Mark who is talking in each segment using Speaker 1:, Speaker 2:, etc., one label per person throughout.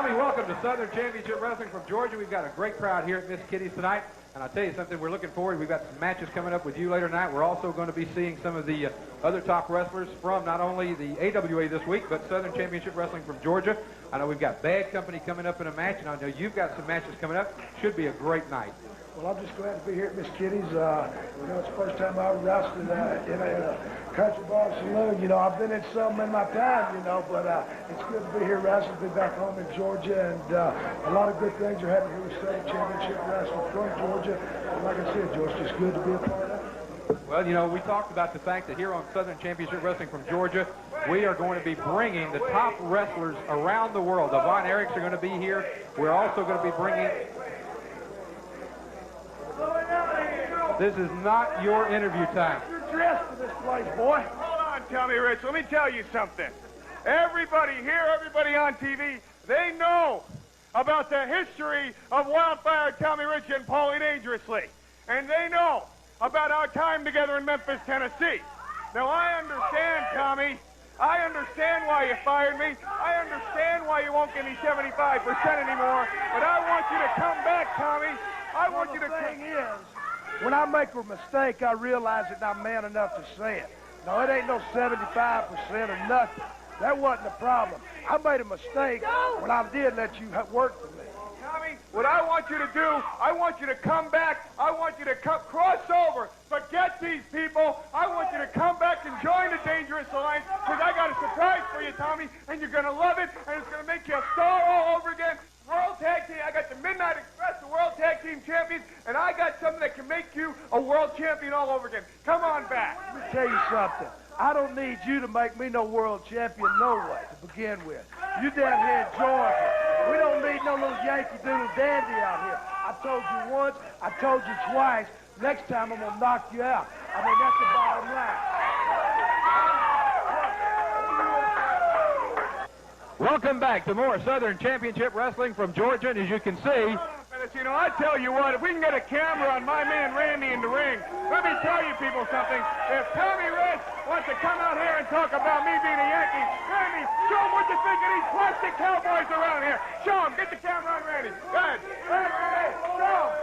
Speaker 1: Tommy, welcome to Southern Championship Wrestling from Georgia. We've got a great crowd here at Miss Kitty's tonight. And I'll tell you something, we're looking forward. We've got some matches coming up with you later tonight. We're also going to be seeing some of the other top wrestlers from not only the AWA this week, but Southern Championship Wrestling from Georgia. I know we've got Bad Company coming up in a match, and I know you've got some matches coming up. Should be a great night.
Speaker 2: Well, I'm just glad to be here at Miss Kitty's. You know, it's the first time I wrestled in a country bar saloon. You know, I've been in some in my time, you know, but it's good to be here wrestling, be back home in Georgia, and a lot of good things are happening here with Southern Championship Wrestling from Georgia. And like I said, Joe, it's just good to be a part of it.
Speaker 1: Well, you know, we talked about the fact that here on Southern Championship Wrestling from Georgia, we are going to be bringing the top wrestlers around the world. The Von Erichs are going to be here. We're also going to be bringing... This is not your interview time.
Speaker 2: You're dressed for this place, boy.
Speaker 3: Hold on, Tommy Rich. Let me tell you something. Everybody here, everybody on TV, they know about the history of Wildfire Tommy Rich and Paulie Dangerously. And they know about our time together in Memphis, Tennessee. Now, I understand, Tommy. I understand why you fired me. I understand why you won't give me 75% anymore. But I want you to come back, Tommy. I want you to...
Speaker 2: The thing is, when I make a mistake, I realize that I'm man enough to say it. No, it ain't no 75% or nothing. That wasn't the problem. I made a mistake when I did let you work for me.
Speaker 3: Tommy, what I want you to do, I want you to come back. I want you to cross over. Forget these people. I want you to come back and join the Dangerous Alliance, because I got a surprise for you, Tommy, and you're going to love it, and it's going to make you a star all over again. World Tag Team, I got the Midnight Express, the World Tag Team Champions, and I got something that can make you a world champion all over again. Come on back.
Speaker 2: Let me tell you something. I don't need you to make me no world champion no way to begin with. You down here in Georgia. We don't need no little Yankee Doodle dandy out here. I told you once, I told you twice. Next time I'm going to knock you out. I mean, that's the bottom line.
Speaker 1: Welcome back to more Southern Championship Wrestling from Georgia, and as you can see...
Speaker 3: You know, I tell you what, if we can get a camera on my man Randy in the ring, let me tell you people something. If Tommy Rich wants to come out here and talk about me being a Yankee, Randy, show him what you think of these plastic cowboys around here. Show him. Get the camera on Randy. Go ahead. Randy, show him.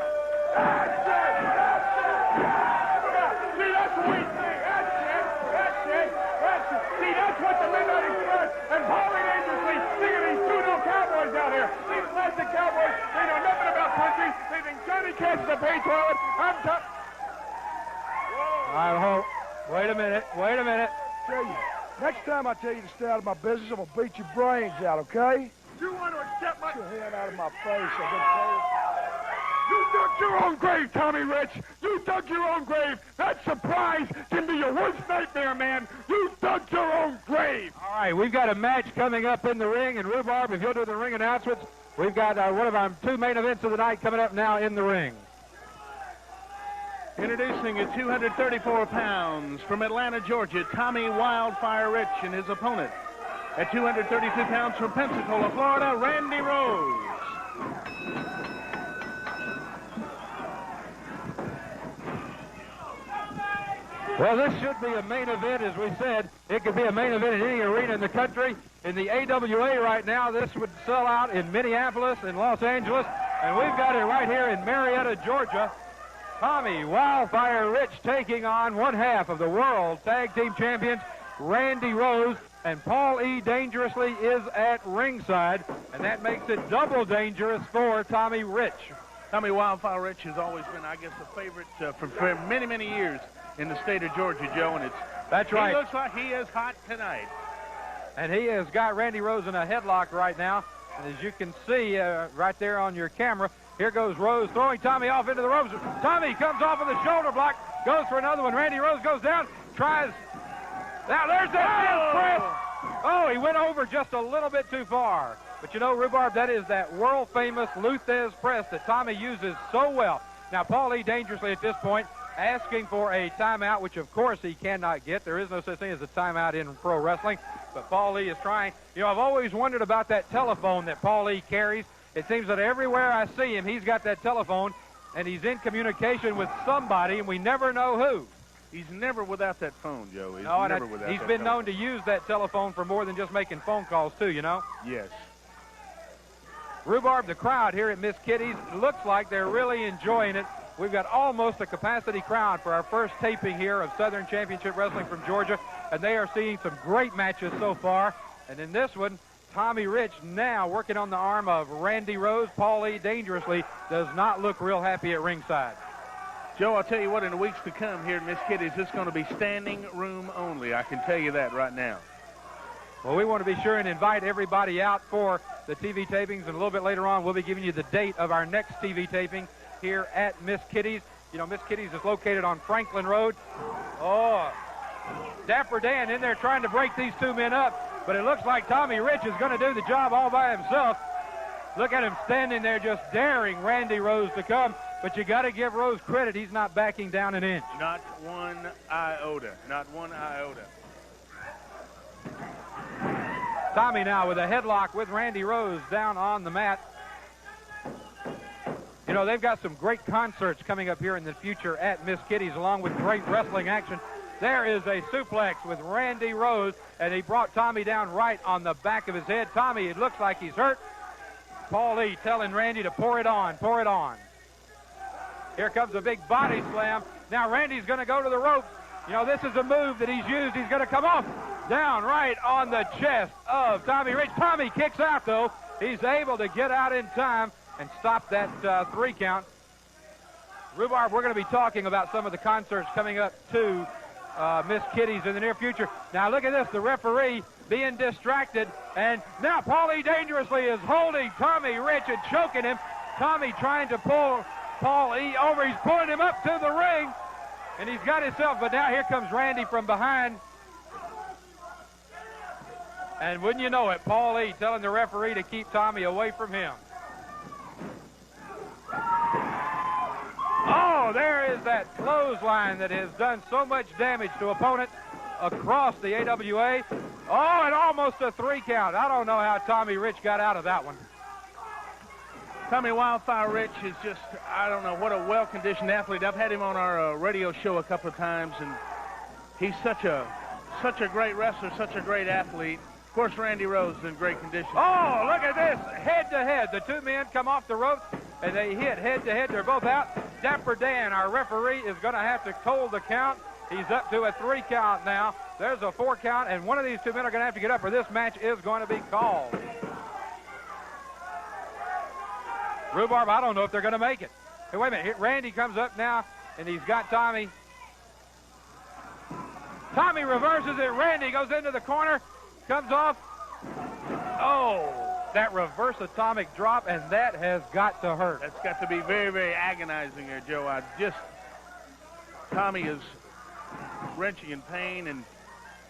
Speaker 3: That's it. That's it. See, that's what we think. That's it. That's it. That's it. See, that's what the Midnight Express and Paulie Dangerously think of these two little cowboys out here. These plastic cowboys, they know nothing about country. They think Johnny Cash is a pay toilet. I'm tough.
Speaker 1: I hope. Wait a minute. Wait a minute.
Speaker 2: Tell you, next time I tell you to stay out of my business, I'm going to beat your brains out, okay?
Speaker 3: You want to accept my...
Speaker 2: Get your hand out of my face. I've been told.
Speaker 3: You dug your own grave, Tommy Rich. You dug your own grave. That surprise can be your worst nightmare, man. You dug your own grave.
Speaker 1: All right, we've got a match coming up in the ring, and Rhubarb, if you'll do the ring announcements, we've got one of our two main events of the night coming up now in the ring.
Speaker 4: Introducing at 234 pounds from Atlanta, Georgia, Tommy Wildfire Rich, and his opponent at 232 pounds from Pensacola, Florida, Randy Rose.
Speaker 1: Well, this should be a main event, as we said. It could be a main event in any arena in the country. In the AWA right now, this would sell out in Minneapolis, in Los Angeles, and we've got it right here in Marietta, Georgia. Tommy Wildfire Rich taking on one half of the World Tag Team Champions, Randy Rose, and Paul E. Dangerously is at ringside, and that makes it double dangerous for Tommy Rich.
Speaker 4: Tommy Wildfire Rich has always been, I guess, a favorite for many, many years in the state of Georgia, Joe, and
Speaker 1: that's right.
Speaker 4: He looks like he is hot tonight.
Speaker 1: And he has got Randy Rose in a headlock right now. And as you can see right there on your camera, here goes Rose throwing Tommy off into the ropes. Tommy comes off of the shoulder block, goes for another one. Randy Rose goes down, tries. Now there's that press. Oh, he went over just a little bit too far. But you know, Rhubarb, that is that world-famous Lou Thesz press that Tommy uses so well. Now, Paul E. Dangerously at this point asking for a timeout, which of course he cannot get. There is no such thing as a timeout in pro wrestling. But Paul Lee is trying. You know, I've always wondered about that telephone that Paul Lee carries. It seems that everywhere I see him, he's got that telephone, and he's in communication with somebody, and we never know who.
Speaker 4: He's never without that phone, Joe.
Speaker 1: He's been known to use that telephone for more than just making phone calls, too, you know?
Speaker 4: Yes.
Speaker 1: Rhubarb, the crowd here at Miss Kitty's, looks like they're really enjoying it. We've got almost a capacity crowd for our first taping here of Southern Championship Wrestling from Georgia, and they are seeing some great matches so far. And in this one, Tommy Rich now working on the arm of Randy Rose. Paulie Dangerously does not look real happy at ringside.
Speaker 4: Joe, I'll tell you what, in the weeks to come here at Miss Kitty's, it's going to be standing room only. I can tell you that right now.
Speaker 1: Well, we want to be sure and invite everybody out for the TV tapings, and a little bit later on, we'll be giving you the date of our next TV taping here at Miss Kitty's. You know, Miss Kitty's is located on Franklin Road. Oh, Dapper Dan in there trying to break these two men up, but it looks like Tommy Rich is going to do the job all by himself. Look at him standing there just daring Randy Rose to come, but you got to give Rose credit. He's not backing down an inch.
Speaker 4: Not one iota. Not one iota.
Speaker 1: Tommy now with a headlock with Randy Rose down on the mat. You know, they've got some great concerts coming up here in the future at Miss Kitty's, along with great wrestling action. There is a suplex with Randy Rose, and he brought Tommy down right on the back of his head. Tommy, it looks like he's hurt. Paulie telling Randy to pour it on, pour it on. Here comes a big body slam. Now Randy's going to go to the ropes. You know, this is a move that he's used. He's going to come off down right on the chest of Tommy Rich. Tommy kicks out, though. He's able to get out in time and stop that 3 count. Rhubarb, we're going to be talking about some of the concerts coming up to Miss Kitty's in the near future. Now look at this, the referee being distracted, and now Paulie Dangerously is holding Tommy Rich and choking him. Tommy trying to pull Paulie over. He's pulling him up to the ring, and he's got himself, but now here comes Randy from behind. And wouldn't you know it, Paulie telling the referee to keep Tommy away from him. Oh, there is that clothesline that has done so much damage to opponents across the AWA. Oh, and almost a 3 count. I don't know how Tommy Rich got out of that one.
Speaker 4: Tommy Wildfire Rich is just, I don't know, what a well-conditioned athlete. I've had him on our radio show a couple of times, and he's such a great wrestler, such a great athlete. Of course, Randy Rose is in great condition.
Speaker 1: Oh, look at this, head-to-head. The two men come off the ropes, and they hit head-to-head. They're both out. Dapper Dan, our referee, is going to have to hold the count. He's up to a 3 count now. There's a 4 count, and one of these two men are going to have to get up, or this match is going to be called. Rhubarb, I don't know if they're going to make it. Hey, wait a minute. Randy comes up now, and he's got Tommy. Tommy reverses it. Randy goes into the corner, comes off. Oh, that reverse atomic drop, and that has got to hurt.
Speaker 4: That's got to be very, very agonizing here, Joe. Tommy is wrenching in pain, and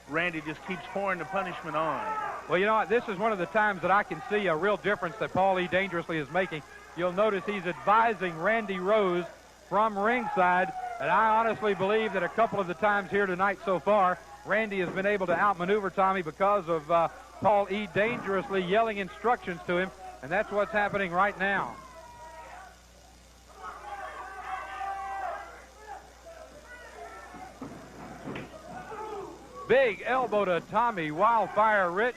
Speaker 4: Randy just keeps pouring the punishment on.
Speaker 1: Well, you know what? This is one of the times that I can see a real difference that Paulie Dangerously is making. You'll notice he's advising Randy Rose from ringside, and I honestly believe that a couple of the times here tonight so far, Randy has been able to outmaneuver Tommy because of Paul E. Dangerously yelling instructions to him, and that's what's happening right now. Big elbow to Tommy Wildfire Rich,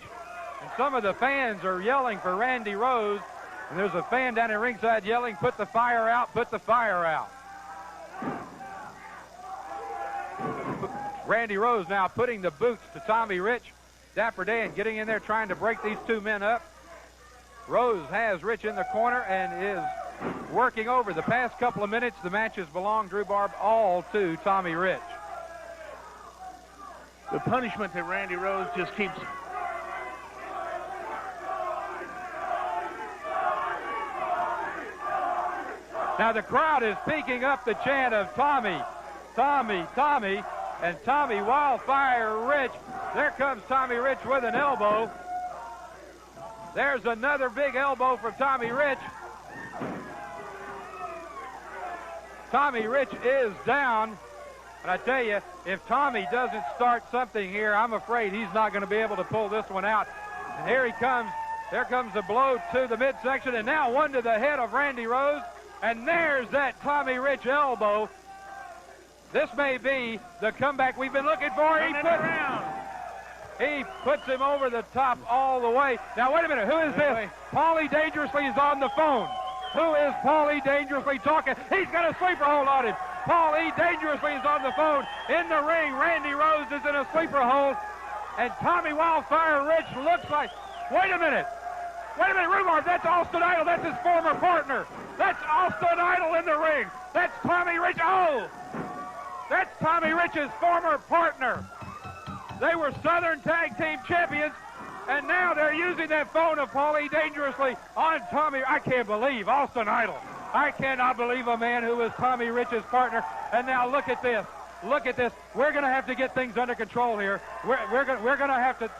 Speaker 1: and some of the fans are yelling for Randy Rose, and there's a fan down at ringside yelling, "Put the fire out, put the fire out." Randy Rose now putting the boots to Tommy Rich. Dapper Dan getting in there trying to break these two men up. Rose has Rich in the corner and is working over. The past couple of minutes, the matches belonged, Rhubarb, all to Tommy Rich.
Speaker 4: The punishment that Randy Rose just keeps.
Speaker 1: Now the crowd is peaking up the chant of Tommy, Tommy, Tommy, and Tommy Wildfire Rich. There comes Tommy Rich with an elbow. There's another big elbow from Tommy Rich. Tommy Rich is down. And I tell you, if Tommy doesn't start something here, I'm afraid he's not going to be able to pull this one out. And here he comes. There comes a blow to the midsection, and now one to the head of Randy Rose. And there's that Tommy Rich elbow. This may be the comeback we've been looking for. He put He puts him over the top all the way. Now, wait a minute. Who is this? Paulie Dangerously is on the phone. Who is Paulie Dangerously talking? He's got a sleeper hold on him. Paulie Dangerously is on the phone. In the ring, Randy Rose is in a sleeper hold. And Tommy Wildfire Rich looks like... Wait a minute. Wait a minute, Rhubarb. That's Austin Idol. That's his former partner. That's Austin Idol in the ring. That's Tommy Rich. Oh! That's Tommy Rich's former partner. They were Southern Tag Team Champions, and now they're using that phone of Paulie Dangerously on Tommy. I can't believe Austin Idol. I cannot believe a man who was Tommy Rich's partner. And now look at this. Look at this. We're going to have to get things under control here. We're going to have to...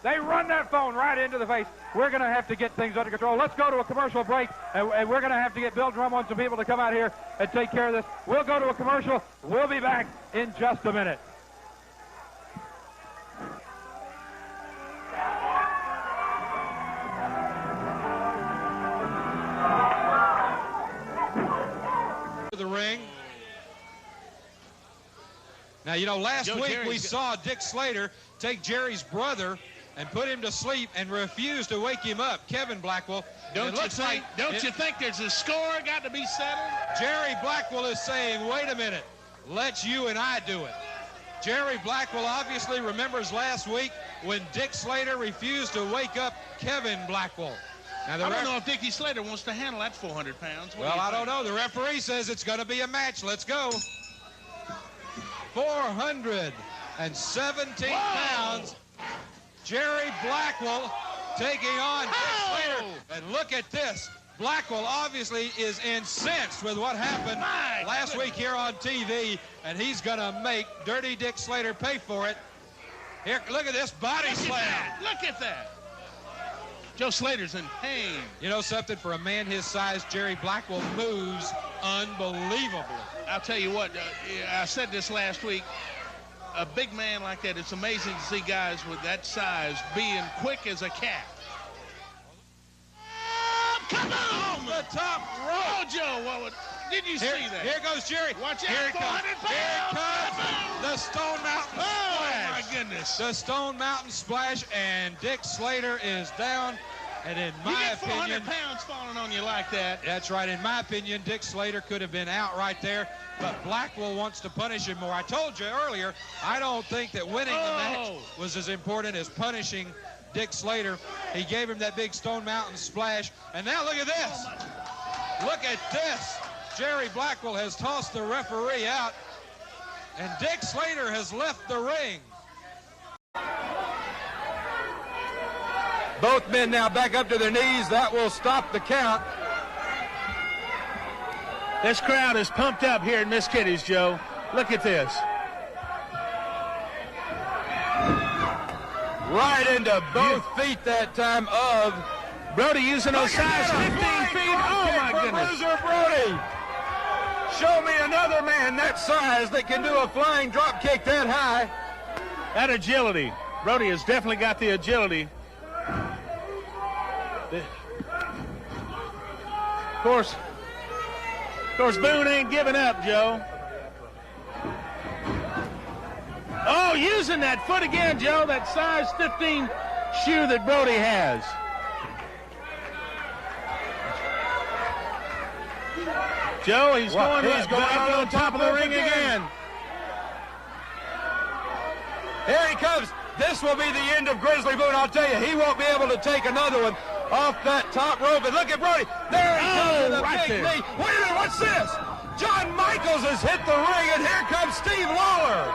Speaker 1: They run that phone right into the face. We're going to have to get things under control. Let's go to a commercial break, and we're going to have to get Bill Drum on some people to come out here and take care of this. We'll go to a commercial. We'll be back in just a minute.
Speaker 5: The ring. Now, you know, last week we saw Dick Slater take Jerry's brother and put him to sleep and refuse to wake him up, Kevin Blackwell.
Speaker 4: Don't you think there's a score got to be settled?
Speaker 5: Jerry Blackwell is saying, wait a minute, let's you and I do it. Jerry Blackwell obviously remembers last week when Dick Slater refused to wake up Kevin Blackwell. Now,
Speaker 4: I don't know if Dickie Slater wants to handle that 400 pounds.
Speaker 5: Well, I don't know. The referee says it's going to be a match. Let's go. 417 pounds. Jerry Blackwell taking on Dick Slater. And look at this. Blackwell obviously is incensed with what happened last week here on TV, and he's going to make Dirty Dick Slater pay for it. Here, look at this body slam.
Speaker 4: Look at that. Joe Slater's in pain.
Speaker 5: You know something? For a man his size, Jerry Blackwell moves unbelievably.
Speaker 4: I'll tell you what, I said this last week. A big man like that, it's amazing to see guys with that size being quick as a cat. Come on!
Speaker 5: The top rope.
Speaker 4: Oh, Joe, did you see that?
Speaker 5: Here goes Jerry.
Speaker 4: Watch out,
Speaker 5: Here it comes.
Speaker 4: 400 pounds.
Speaker 5: Here it comes. The Stone Mountain Splash.
Speaker 4: Oh, my goodness.
Speaker 5: The Stone Mountain Splash, and Dick Slater is down. And in my opinion...
Speaker 4: 400 pounds falling on you like that.
Speaker 5: That's right. In my opinion, Dick Slater could have been out right there, but Blackwell wants to punish him more. I told you earlier, I don't think that winning the match was as important as punishing Dick Slater. He gave him that big Stone Mountain Splash. And now look at this. Look at this. Jerry Blackwell has tossed the referee out, and Dick Slater has left the ring. Both men now back up to their knees. That will stop the count.
Speaker 4: This crowd is pumped up here at Miss Kitty's, Joe. Look at this.
Speaker 5: Right into both feet that time of
Speaker 4: Brody using those size 15 feet. Oh, my goodness.
Speaker 5: Loser Brody. Show me another man that size that can do a flying drop kick that high.
Speaker 4: That agility. Brody has definitely got the agility. Of course, Boone ain't giving up, Joe. Oh, using that foot again, Joe, that size 15 shoe that Brody has. Joe, he's going up on top of the ring again.
Speaker 5: Here he comes. This will be the end of Grizzly Boone. I'll tell you, he won't be able to take another one off that top rope. And look at Brody. There he comes with a big knee. Wait a minute, what's this? John Michaels has hit the ring, and here comes Steve Lawler.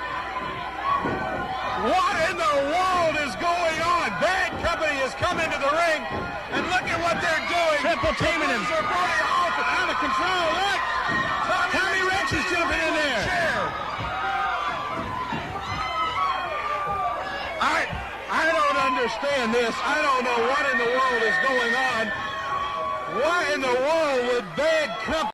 Speaker 5: What in the world is going on? Bad Company has come into the ring, and look at what they're doing.
Speaker 4: Triple teaming him.
Speaker 5: Brody out of control. Look.
Speaker 4: Tommy Rich is jumping in there.
Speaker 5: I don't understand this. I don't know what in the world is going on. What in the world would Bad Company